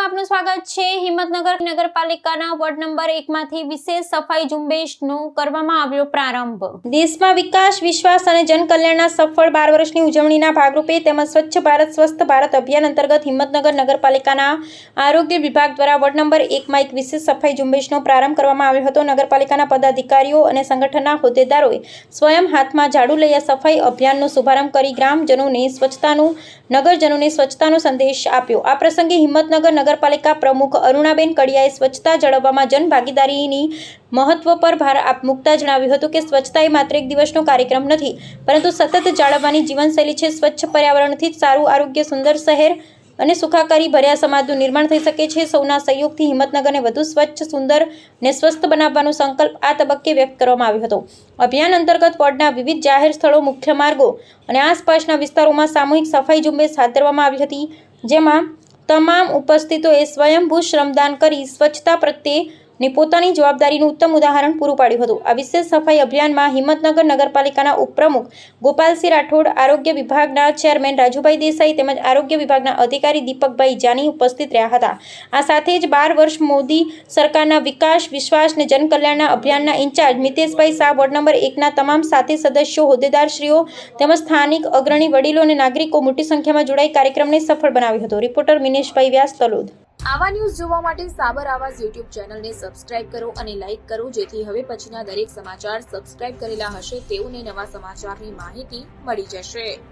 વિડીયોમાં આપનું સ્વાગત છે। હિંમતનગર નગરપાલિકાના વોર્ડ નંબર 1 માંથી વિશેષ સફાઈ ઝુંબેશનો કરવામાં આવ્યો પ્રારંભ। દેશમાં વિકાસ, વિશ્વાસ અને જનકલ્યાણના સફળ 12 વર્ષની ઉજવણીના ભાગરૂપે તેમજ સ્વચ્છ ભારત સ્વસ્થ ભારત અભિયાન અંતર્ગત હિંમતનગર નગરપાલિકાના આરોગ્ય વિભાગ દ્વારા વોર્ડ નંબર 1 માં એક વિશેષ સફાઈ ઝુંબેશનો પ્રારંભ કરવામાં આવ્યો હતો। નગરપાલિકાના પદાધિકારીઓ અને સંગઠનના હોદ્દેદારોએ સ્વયં હાથમાં ઝાડુ લઈ આ સફાઈ અભિયાનનો શુભારંભ કરી નગરજનોને સ્વચ્છતાનો સંદેશ આપ્યો। આ પ્રસંગે હિંમતનગર નગરપાલિકા પ્રમુખ અરુણાબેન કડિયાએ સ્વચ્છતા જાળવવામાં જનભાગીદારીની મહત્વ પર ભાર મૂકતા જણાવ્યું હતું કે સ્વચ્છતા એ માત્ર એક દિવસનો કાર્યક્રમ નથી, પરંતુ સતત જાળવવાની જીવનશૈલી છે। સ્વચ્છ પર્યાવરણથી જ સારું આરોગ્ય, સુંદર શહેર અને સુખાકારી ભર્યા સમાજનું નિર્માણ થઈ શકે છે। સૌના સહયોગથી હિંમતનગરને વધુ સ્વચ્છ, સુંદર અને સ્વસ્થ બનાવવાનો સંકલ્પ આ તબક્કે વ્યક્ત કરવામાં આવ્યો હતો। અભિયાન અંતર્ગત વોર્ડના વિવિધ જાહેર સ્થળો, મુખ્ય માર્ગો અને આસપાસના વિસ્તારોમાં સામૂહિક સફાઈ ઝુંબેશ હાથ ધરવામાં આવી હતી, જેમાં તમામ ઉપસ્થિતોએ સ્વયંભૂ શ્રમદાન કરી સ્વચ્છતા પ્રત્યેની પોતાની જવાબદારીનું ઉત્તમ ઉદાહરણ પૂરું પાડ્યું હતું। આ વિશેષ સફાઈ અભિયાનમાં હિંમતનગર નગરપાલિકાના ઉપપ્રમુખ ગોપાલસિંહ રાઠોડ, આરોગ્ય વિભાગના ચેરમેન રાજુભાઈ દેસાઈ તેમજ આરોગ્ય વિભાગના અધિકારી દીપકભાઈ જાની ઉપસ્થિત રહ્યા હતા। આ સાથે જ 12 વર્ષ મોદી સરકારના વિકાસ, વિશ્વાસ અને જનકલ્યાણના અભિયાનના ઇન્ચાર્જ મિતેશભાઈ શાહ, વોર્ડ નંબર 1ના તમામ સાથી સદસ્યો, હોદ્દેદારશ્રીઓ તેમજ સ્થાનિક અગ્રણી વડીલો અને નાગરિકો મોટી સંખ્યામાં જોડાઈ કાર્યક્રમને સફળ બનાવ્યો હતો। રિપોર્ટર મિનેશભાઈ વ્યાસ, તલોદ। આવા ન્યૂઝ જોવા માટે સાબર આવાજ યુટ્યુબ ચેનલને સબસ્ક્રાઇબ કરો અને લાઇક કરો, જેથી હવે પછીના દરેક સમાચાર સબસ્ક્રાઇબ કરેલા હશે તેઓને નવા સમાચારની માહિતી મળી જશે।